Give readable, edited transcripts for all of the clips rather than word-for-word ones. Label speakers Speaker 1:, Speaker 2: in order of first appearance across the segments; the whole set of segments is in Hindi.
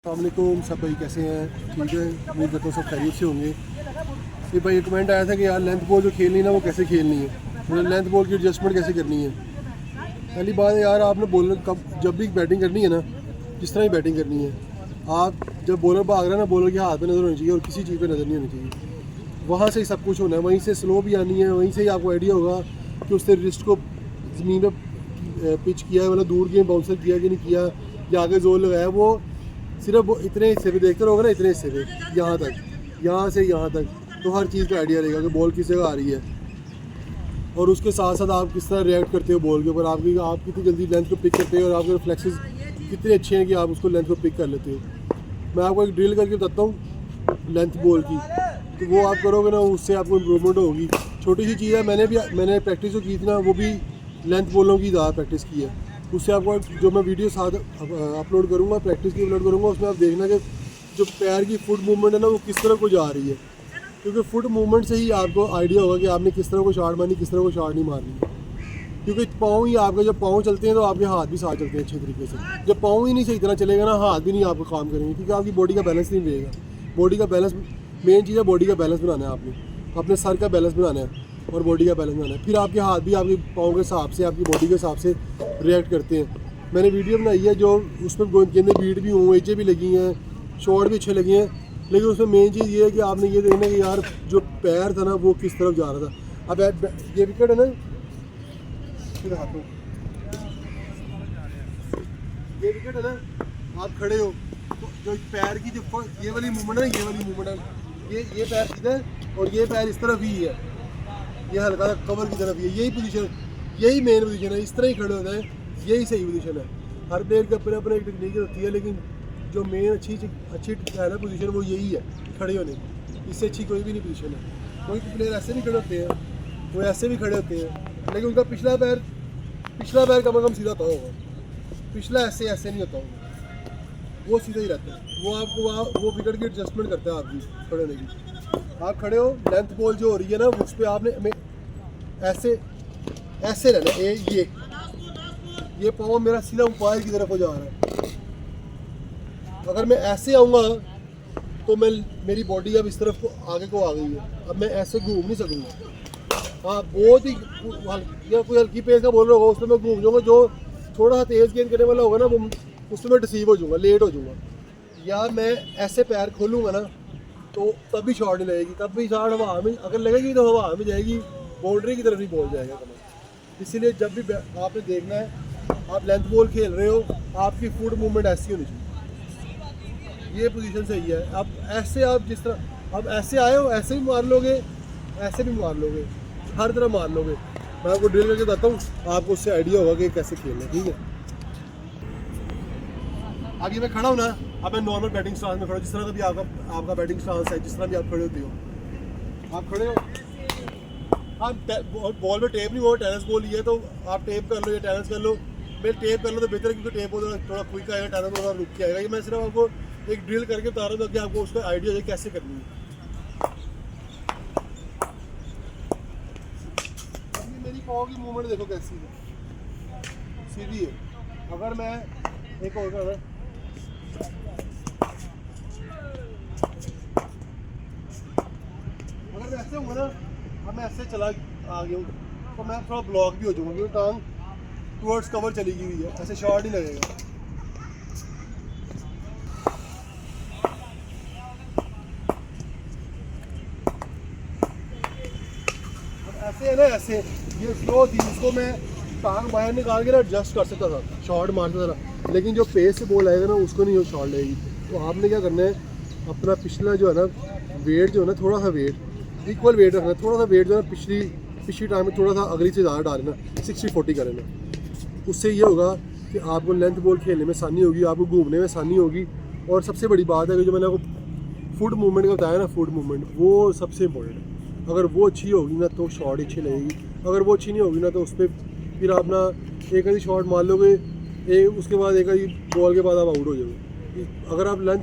Speaker 1: अस्सलामुअलैकुम सब भाई, कैसे हैं? ठीक है, उम्मीद करता हूँ सब खैरियत से होंगे। ये भाई कमेंट आया था कि यार लेंथ बॉल जो खेलनी है ना वो कैसे खेलनी है, मतलब लेंथ बॉल की एडजस्टमेंट कैसे करनी है। पहली बात है यार, आपने बॉलर कब जब भी बैटिंग करनी है ना, जिस तरह ही बैटिंग करनी है, आप जब बॉलर भाग रहा है ना, बॉलर के हाथ पे नज़र होनी चाहिए और किसी चीज़ पे नज़र नहीं होनी चाहिए। वहाँ से ही सब कुछ होना है, वहीं से स्लो भी आनी है, वहीं से ही आपको आइडिया होगा कि उसने रिस्ट को ज़मीन पर पिच किया है, मतलब दूर गेम बाउंसर किया कि नहीं किया, या आगे जोर लगाया। वो सिर्फ वो इतने हिस्से पे देखते रहोगे ना, इतने हिस्से पे यहाँ तक, यहाँ से यहाँ तक, तो हर चीज़ का आइडिया रहेगा कि बॉल किस जगह आ रही है। और उसके साथ साथ आप किस तरह रिएक्ट करते हो बॉल के ऊपर, आप कितनी जल्दी लेंथ को पिक करते हो और आपके रिफ्लेक्सेस कितने अच्छे हैं कि आप उसको लेंथ को पिक कर लेते हो। मैं आपको एक ड्रिल करके बताता हूँ लेंथ बॉल की, तो वो आप करोगे ना, उससे आपको इम्प्रूवमेंट होगी। छोटी सी चीज़ है, मैंने प्रैक्टिस जो की थी ना, वो भी लेंथ बॉलों की ज़्यादा प्रैक्टिस की है। उससे आपको जो मैं वीडियो साथ अपलोड करूँगा, प्रैक्टिस की अपलोड करूँगा, उसमें आप देखना कि जो पैर की फुट मूवमेंट है ना, वो किस तरह को जा रही है, क्योंकि फुट मूवमेंट से ही आपको आइडिया होगा कि आपने किस तरह को शॉट मारनी, किस तरह को शॉट नहीं मारनी। क्योंकि पाँव ही आपके, जब पाँव चलते हैं तो आपके हाथ भी साथ चलते हैं अच्छे तरीके से। जब पाँव ही नहीं सही तरह चलेगा ना, हाथ भी नहीं आपको काम करेंगे, क्योंकि आपकी बॉडी का बैलेंस नहीं रहेगा। बॉडी का बैलेंस मेन चीज़ है, बॉडी का बैलेंस बनाना है आपने, अपने सर का बैलेंस बनाना है और बॉडी का बैलेंस बनाना है। फिर आपके हाथ भी आपके पाँव के हिसाब से, आपकी बॉडी के हिसाब से रिएक्ट करते हैं। मैंने वीडियो बनाई है जो उसमें गेंदे बीट भी हुए, एजें भी लगी हैं, शॉट भी अच्छे लगे हैं, लेकिन उसमें मेन चीज़ ये है कि आपने ये देखना कि यार जो पैर था ना वो किस तरफ जा रहा था। अब ये विकेट है ना, ये विकेट है ना, आप खड़े हो तो जो पैर की जो ये वाली मूवमेंट है, ये वाली मूवमेंट है, ये पैर सीधा है और ये पैर इस तरफ ही है, ये हल्का कवर की तरफ ही है। यही पोजीशन, यही मेन पोजीशन है, इस तरह ही खड़े होते हैं, यही सही पोजीशन है। हर प्लेयर के अपने अपने एक टेक्निक होती है, लेकिन जो मेन अच्छी है ना पोजीशन, वो यही है, खड़े होने की। इससे अच्छी कोई भी नहीं पोजीशन है। कोई प्लेयर ऐसे भी खड़े होते हैं, वो ऐसे भी खड़े होते हैं, लेकिन उनका पिछला पैर कम से कम सीधा होता होगा, पिछला ऐसे नहीं होता होगा, वो सीधा ही रहता है। वो आपको वहाँ वो विकेट की एडजस्टमेंट करता है आपकी खड़े होने की। आप खड़े हो, लेंथ बॉल जो हो रही है ना, उस पर आपने ऐसे रहना। ये पाँव मेरा सीधा उम्पायर की तरफ हो जा रहा है। अगर मैं ऐसे आऊँगा तो मेरी बॉडी अब इस तरफ को आगे को आ गई है, अब मैं ऐसे घूम नहीं सकूँगा। हाँ, बहुत ही या कोई हल्की पेस का बॉलर होगा, उसमें मैं घूम जाऊँगा। जो थोड़ा सा तेज़ गेंद करने वाला होगा ना, वो उसमें मैं डिसीव हो जाऊँगा, लेट हो जाऊँगा। या मैं ऐसे पैर खोलूँगा ना, तो तब भी शॉट नहीं लगेगी, तब भी शॉट हवा में, अगर लगेगी तो हवा में जाएगी, बाउंड्री की तरफ ही बॉल जाएगा कम। इसीलिए जब भी आपने देखना है, आप लेंथ बॉल खेल रहे हो, आपकी फुट मूवमेंट ऐसी होनी चाहिए। ये पोजीशन सही है। अब ऐसे आप जिस तरह अब ऐसे आए हो, ऐसे भी मार लोगे, ऐसे भी मार लोगे, हर तरह मार लोगे। मैं आपको ड्रिल करके बताता हूँ, आपको उससे आइडिया होगा कि कैसे खेलना है। ठीक है, आगे मैं खड़ा हूँ ना, अब मैं नॉर्मल बैटिंग स्टांस में खड़ा हूँ, जिस तरह का भी आपका बैटिंग स्टांस है, जिस तरह भी आप खड़े होते हो, आप खड़े हो। हाँ, बॉल में टेप नहीं हो, टेनिस बॉल ही है, तो आप टेप कर लो या टेनिस कर लो। मैं टेप कर लो तो बेहतर है, क्योंकि टेप हो थोड़ा क्विक आएगा, टेनिस थोड़ा रुक के आएगा। ये मैं सिर्फ आपको एक ड्रिल करके बता रहा हूँ कि आपको उसका आइडिया है कैसे करनी है। अभी मेरी पाँव की मूवमेंट देखो कैसी है, सीधी है। अगर मैं एक और कर अगर मैं ऐसे हूँ ना, अब मैं ऐसे चला आ गया हूँ, तो मैं थोड़ा ब्लॉक भी हो जाऊँगा, क्योंकि टांग टूवर्ड्स कवर चली गई हुई है, ऐसे शॉट नहीं लगेगा। ऐसे है ना, ऐसे ये स्लो थी, इसको मैं टांग बाहर निकाल के ना एडजस्ट कर सकता था, शॉट मारता था, लेकिन जो पेस से बॉल आएगा ना, उसको नहीं शॉट लगेगी। तो आपने क्या करना है, अपना पिछला जो है ना वेट, जो है ना, थोड़ा सा वेट इक्वल वेट रखना है। थोड़ा सा वेट जो है ना पिछली टाइम में थोड़ा सा अगली से ज़्यादा डालना, 60-40 का लेना। उससे ये होगा कि आपको लेंथ बॉल खेलने में आसानी होगी, आपको घूमने में आसानी होगी। और सबसे बड़ी बात है कि जो मैंने आपको फुट मूवमेंट का बताया ना, फुट मूवमेंट वो सबसे इम्पोर्टेंट है। अगर वो अच्छी होगी ना तो शॉट अच्छी लगेगी, अगर वो अच्छी नहीं होगी ना तो उस पर फिर आप ना एक आधी शॉट मार लोगे, उसके बाद एक आधी बॉल के बाद आप आउट हो जाओगे। अगर आप लेंथ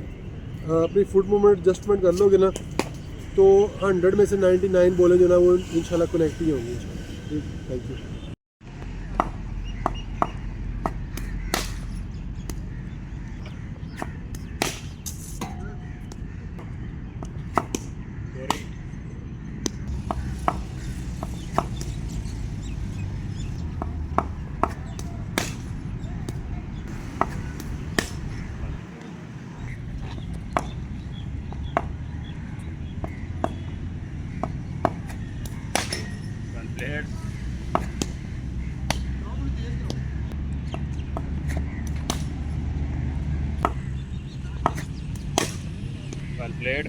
Speaker 1: अपनी फुट मूवमेंट एडजस्टमेंट कर लोगे ना, तो 100 में से 99 बॉलें जो ना वो इंशाल्लाह कनेक्ट ही होंगी। Thank you.
Speaker 2: ब्लेड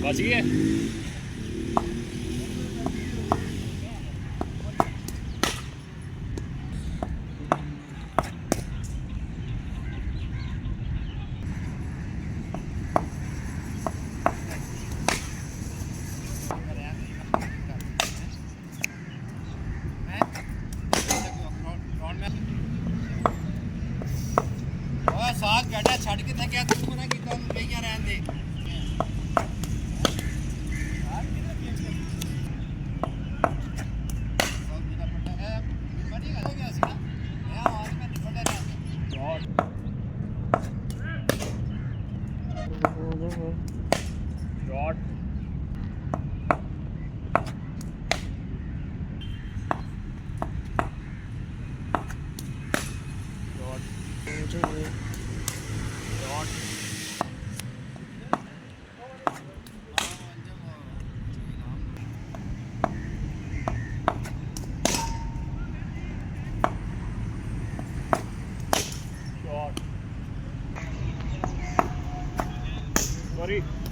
Speaker 2: बच गए।
Speaker 3: साथ बैठा छड़ के थकिया तू मना कीता ਉਹਨੂੰ ਪਈਆਂ ਰਹਿਣ ਦੇ
Speaker 2: शॉट सॉरी